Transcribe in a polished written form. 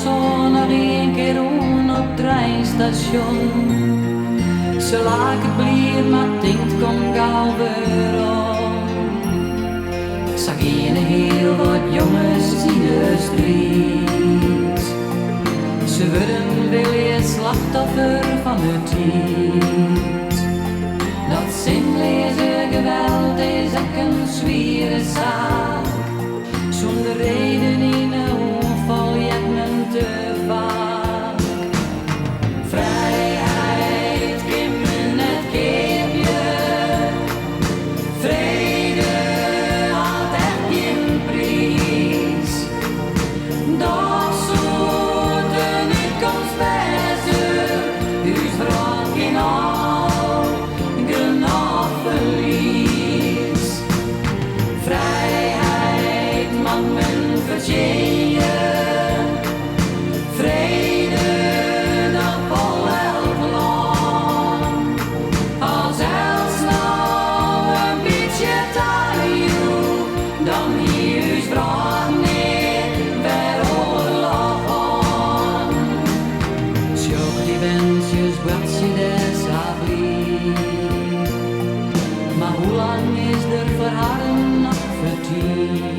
zo nog een keer om op het treinstation. Ze laat het blier, maar denkt kom gauw weer om. Ik zag hier heel wat jongens in de street. Ze worden wel eens slachtoffer van de tijd. Dat zinloze geweld is ook een zware zaak. Zonder reden in een onval jet men te vaak. Vrijheid kimmen het keepje. Vrede had echt geen prijs. Doch zoet een uitkomst beste. Dus vraag geen al, genoeg verlies. Vrijheid mag men verdienen. Vrede, dat vol elk land. Als zelfs nou een beetje taai, dan hier is vraag niet bij oorlog aan. Sjoch die wensjes bracht ze desablie. Maar hoe lang is er voor haar nog verdiend?